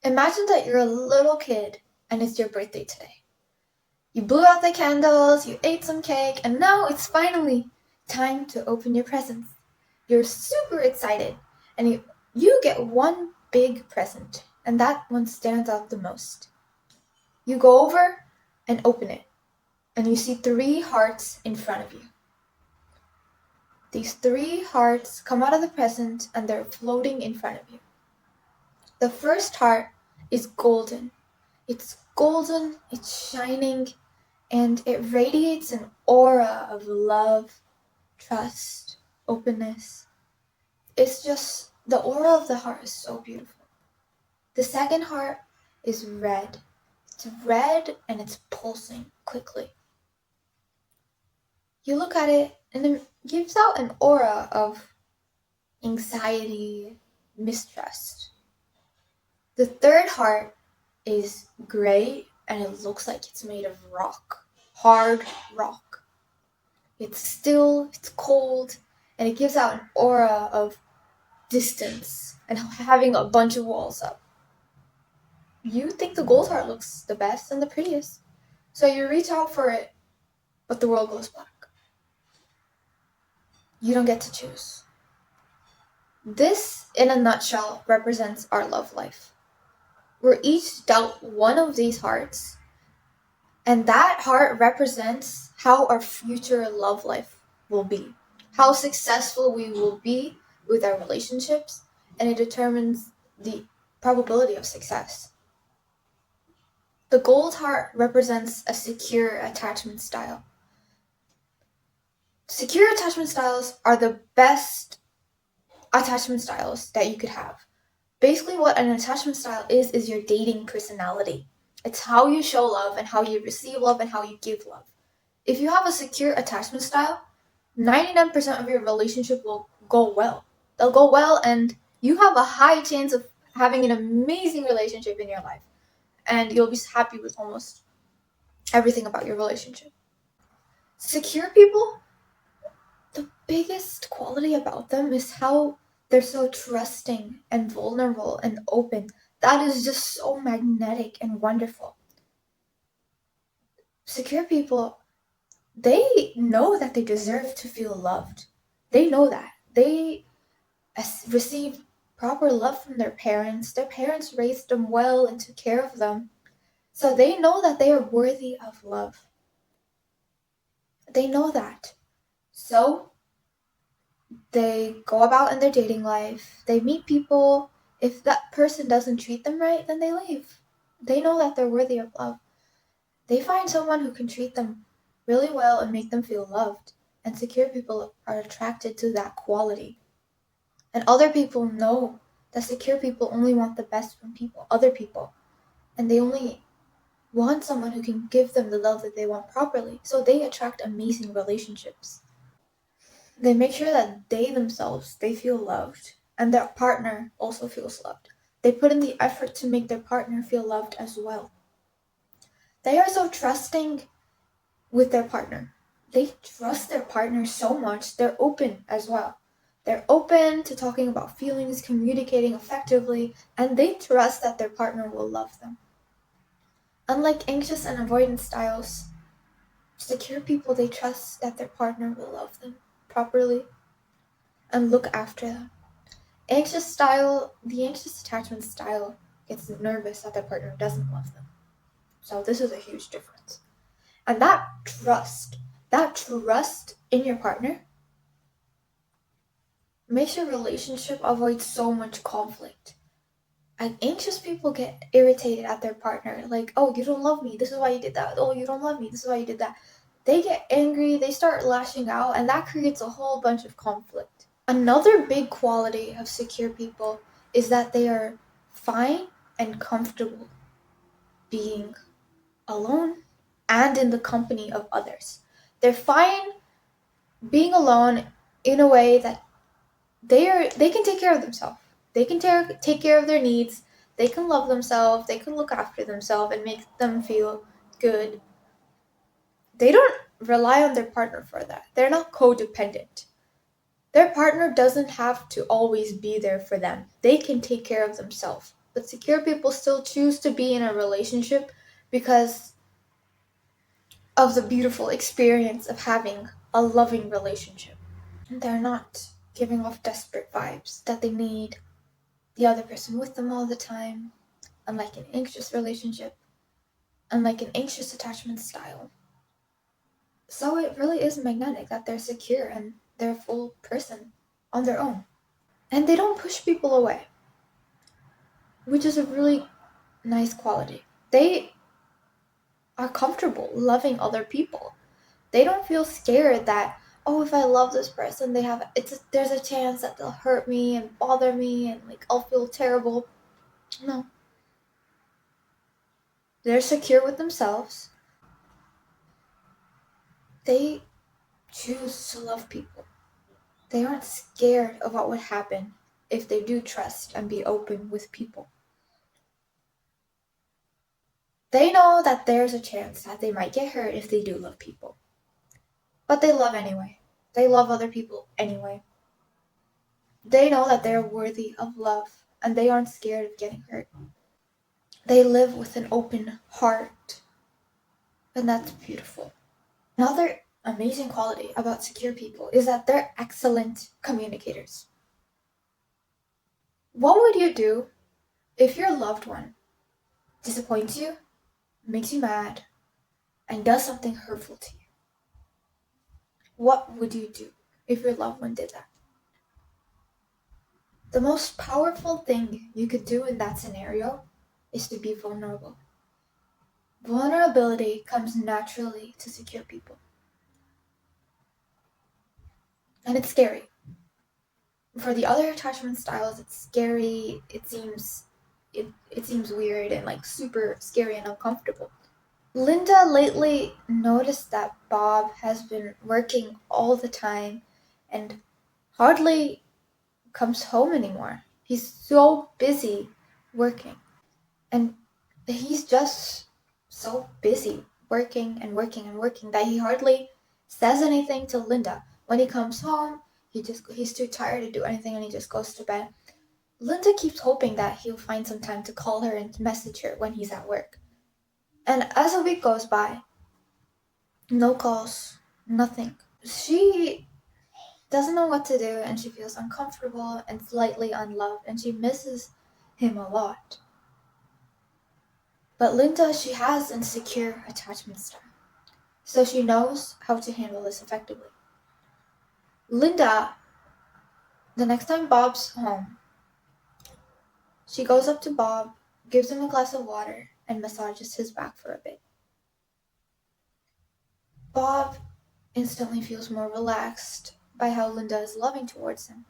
Imagine that you're a little kid and it's your birthday today. You blew out the candles, you ate some cake, and now it's finally time to open your presents. You're super excited, and you get one big present, and that one stands out the most. You go over and open it, and you see 3 hearts in front of you. These 3 hearts come out of the present and they're floating in front of you. The first heart is golden. It's golden, it's shining, and it radiates an aura of love, trust, openness. It's just the aura of the heart is so beautiful. The second heart is red. It's red and it's pulsing quickly. You look at it and it gives out an aura of anxiety, mistrust. The third heart is gray and it looks like it's made of rock, hard rock. It's still, it's cold, and it gives out an aura of distance and having a bunch of walls up. You think the gold heart looks the best and the prettiest, so you reach out for it, but the world goes black. You don't get to choose. This, in a nutshell, represents our love life. We're each dealt one of these hearts, and that heart represents how our future love life will be, how successful we will be with our relationships, and it determines the probability of success. The gold heart represents a secure attachment style. Secure attachment styles are the best attachment styles that you could have. Basically, what an attachment style is your dating personality. It's how you show love and how you receive love and how you give love. If you have a secure attachment style, 99% of your relationship will go well. They'll go well, and you have a high chance of having an amazing relationship in your life. And you'll be happy with almost everything about your relationship. Secure people, the biggest quality about them is how they're so trusting and vulnerable and open. That is just so magnetic and wonderful. Secure people, they know that they deserve to feel loved. They know that. They receive proper love from their parents. Their parents raised them well and took care of them. So they know that they are worthy of love. They know that. So they go about in their dating life. They meet people. If that person doesn't treat them right, then they leave. They know that they're worthy of love. They find someone who can treat them really well and make them feel loved. And secure people are attracted to that quality. And other people know that secure people only want the best from other people. And they only want someone who can give them the love that they want properly. So they attract amazing relationships. They make sure that they themselves, they feel loved, and their partner also feels loved. They put in the effort to make their partner feel loved as well. They are so trusting with their partner. They trust their partner so much, they're open as well. They're open to talking about feelings, communicating effectively, and they trust that their partner will love them. Unlike anxious and avoidant styles, secure people, they trust that their partner will love them properly and look after them. The anxious attachment style gets nervous that their partner doesn't love them. So this is a huge difference. And that trust in your partner makes your relationship avoid so much conflict. And anxious people get irritated at their partner, like, oh, you don't love me, this is why you did that. Oh, you don't love me, this is why you did that. They get angry, they start lashing out, and that creates a whole bunch of conflict. Another big quality of secure people is that they are fine and comfortable being alone and in the company of others. They're fine being alone in a way that they can take care of themselves. They can take care of their needs. They can love themselves. They can look after themselves and make them feel good. They don't rely on their partner for that. They're not codependent. Their partner doesn't have to always be there for them. They can take care of themselves. But secure people still choose to be in a relationship because of the beautiful experience of having a loving relationship. They're not giving off desperate vibes that they need the other person with them all the time, unlike an anxious relationship, unlike an anxious attachment style. So it really is magnetic that they're secure and they're a full person on their own. And they don't push people away, which is a really nice quality. They are comfortable loving other people. They don't feel scared that, oh, if I love this person, there's a chance that they'll hurt me and bother me and like I'll feel terrible. No. They're secure with themselves. They choose to love people. They aren't scared of what would happen if they do trust and be open with people. They know that there's a chance that they might get hurt if they do love people. But they love anyway. They love other people anyway. They know that they're worthy of love and they aren't scared of getting hurt. They live with an open heart, and that's beautiful. Another amazing quality about secure people is that they're excellent communicators. What would you do if your loved one disappoints you, makes you mad, and does something hurtful to you? What would you do if your loved one did that? The most powerful thing you could do in that scenario is to be vulnerable. Vulnerability comes naturally to secure people. And it's scary. For the other attachment styles, it's scary. It seems weird and like super scary and uncomfortable. Linda lately noticed that Bob has been working all the time and hardly comes home anymore. He's so busy working. And he's just so busy working and working and working that he hardly says anything to Linda. When he comes home, he's too tired to do anything and he just goes to bed. Linda keeps hoping that he'll find some time to call her and message her when he's at work. And as a week goes by, no calls, nothing. She doesn't know what to do and she feels uncomfortable and slightly unloved and she misses him a lot. But Linda, she has an insecure attachment style, so she knows how to handle this effectively. Linda, the next time Bob's home, she goes up to Bob, gives him a glass of water, and massages his back for a bit. Bob instantly feels more relaxed by how Linda is loving towards him.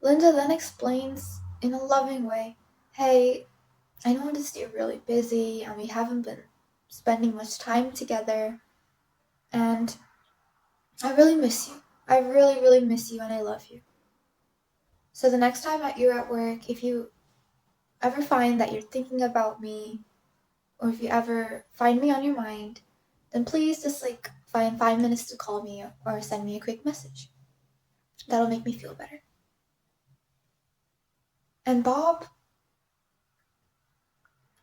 Linda then explains in a loving way, hey, I noticed you're really busy and we haven't been spending much time together, and I really miss you. I really, really miss you and I love you. So the next time that you're at work, if you ever find that you're thinking about me, or if you ever find me on your mind, then please just like find 5 minutes to call me or send me a quick message. That'll make me feel better. And Bob,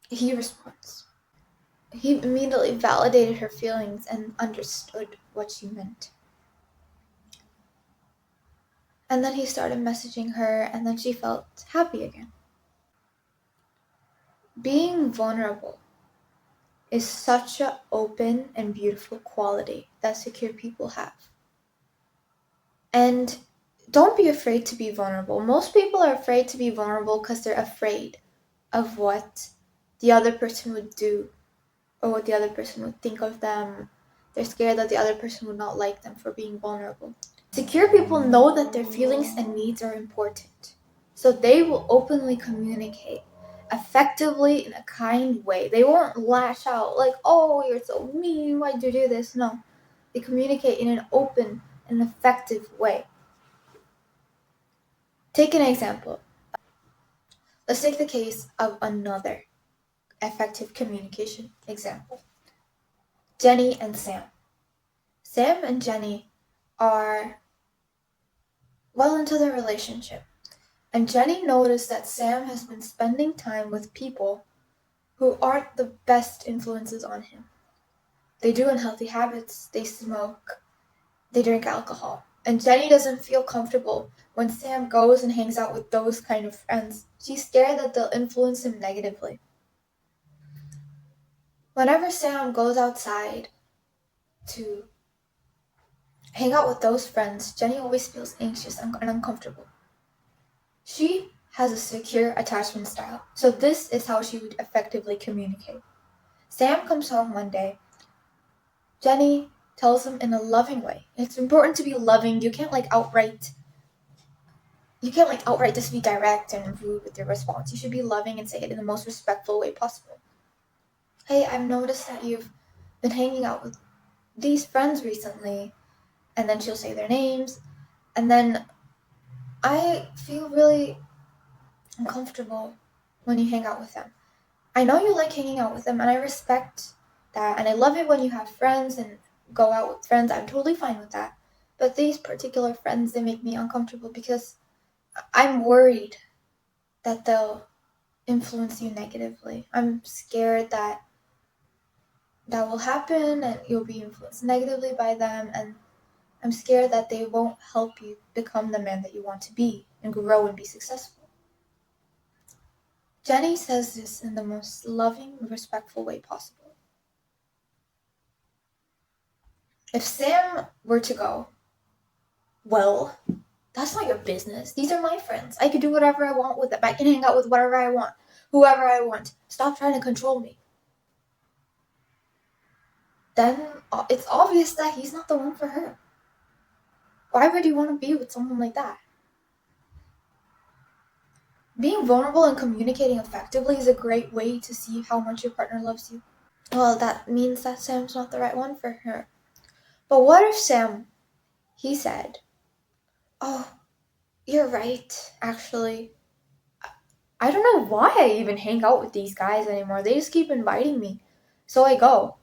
he responds. He immediately validated her feelings and understood what she meant. And then he started messaging her, and then she felt happy again. Being vulnerable is such an open and beautiful quality that secure people have. And don't be afraid to be vulnerable. Most people are afraid to be vulnerable because they're afraid of what the other person would do or what the other person would think of them. They're scared that the other person would not like them for being vulnerable. Secure people know that their feelings and needs are important, so they will openly communicate effectively in a kind way. They won't lash out like, oh, you're so mean, why'd you do this? No, they communicate in an open and effective way. Take an example. Let's take the case of another effective communication example. Jenny and Sam. Sam and Jenny are well into their relationship. And Jenny noticed that Sam has been spending time with people who aren't the best influences on him. They do unhealthy habits, they smoke, they drink alcohol. And Jenny doesn't feel comfortable when Sam goes and hangs out with those kind of friends. She's scared that they'll influence him negatively. Whenever Sam goes outside to hang out with those friends, Jenny always feels anxious and uncomfortable. She has a secure attachment style, so this is how she would effectively communicate. Sam comes home one day. Jenny tells him in a loving way. It's important to be loving. You can't outright just be direct and rude with your response. You should be loving and say it in the most respectful way possible. Hey, I've noticed that you've been hanging out with these friends recently. And then she'll say their names. And then I feel really uncomfortable when you hang out with them. I know you like hanging out with them, and I respect that. And I love it when you have friends and go out with friends. I'm totally fine with that. But these particular friends, they make me uncomfortable because I'm worried that they'll influence you negatively. I'm scared that will happen and you'll be influenced negatively by them, and I'm scared that they won't help you become the man that you want to be and grow and be successful. Jenny says this in the most loving, respectful way possible. If Sam were to go, well, that's not your business. These are my friends. I can do whatever I want with them. I can hang out with whatever I want, whoever I want. Stop trying to control me. Then it's obvious that he's not the one for her. Why would you want to be with someone like that? Being vulnerable and communicating effectively is a great way to see how much your partner loves you. Well, that means that Sam's not the right one for her. But what if Sam, he said, oh, you're right, actually. I don't know why I even hang out with these guys anymore. They just keep inviting me. So I go.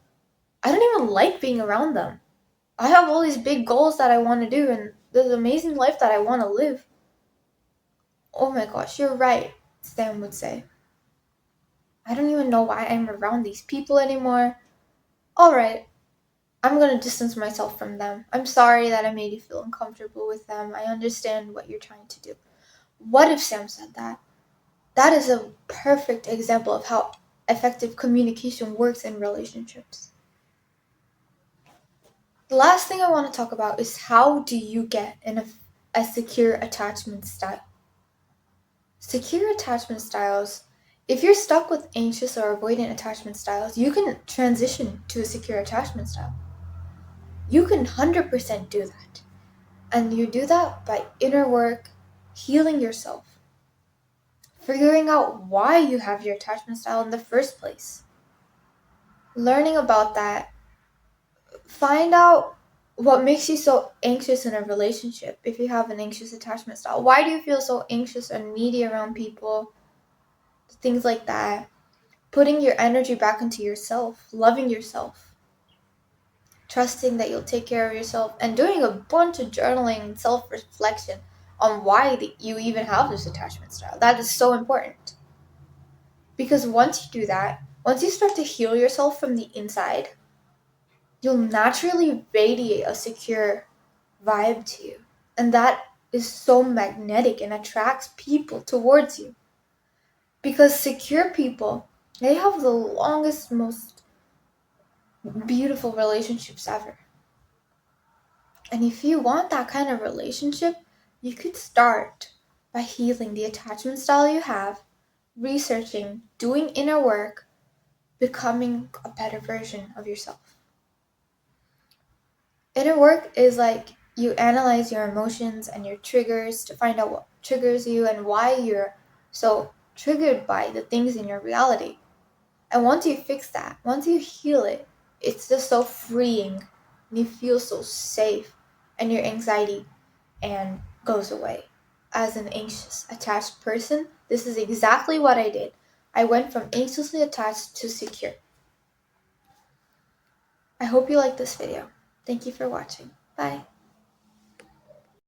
I don't even like being around them. I have all these big goals that I want to do and this amazing life that I want to live. Oh my gosh, you're right, Sam would say. I don't even know why I'm around these people anymore. Alright, I'm gonna distance myself from them. I'm sorry that I made you feel uncomfortable with them. I understand what you're trying to do. What if Sam said that? That is a perfect example of how effective communication works in relationships. The last thing I want to talk about is how do you get a secure attachment style? Secure attachment styles, if you're stuck with anxious or avoidant attachment styles, you can transition to a secure attachment style. You can 100% do that. And you do that by inner work, healing yourself, figuring out why you have your attachment style in the first place, learning about that, find out what makes you so anxious in a relationship if you have an anxious attachment style. Why do you feel so anxious and needy around people? Things like that. Putting your energy back into yourself, loving yourself, trusting that you'll take care of yourself, and doing a bunch of journaling and self-reflection on why you even have this attachment style. That is so important. Because once you do that, once you start to heal yourself from the inside, you'll naturally radiate a secure vibe to you. And that is so magnetic and attracts people towards you. Because secure people, they have the longest, most beautiful relationships ever. And if you want that kind of relationship, you could start by healing the attachment style you have, researching, doing inner work, becoming a better version of yourself. Inner work is like you analyze your emotions and your triggers to find out what triggers you and why you're so triggered by the things in your reality. And once you fix that, once you heal it, it's just so freeing and you feel so safe and your anxiety and goes away. As an anxious attached person, this is exactly what I did. I went from anxiously attached to secure. I hope you liked this video. Thank you for watching. Bye.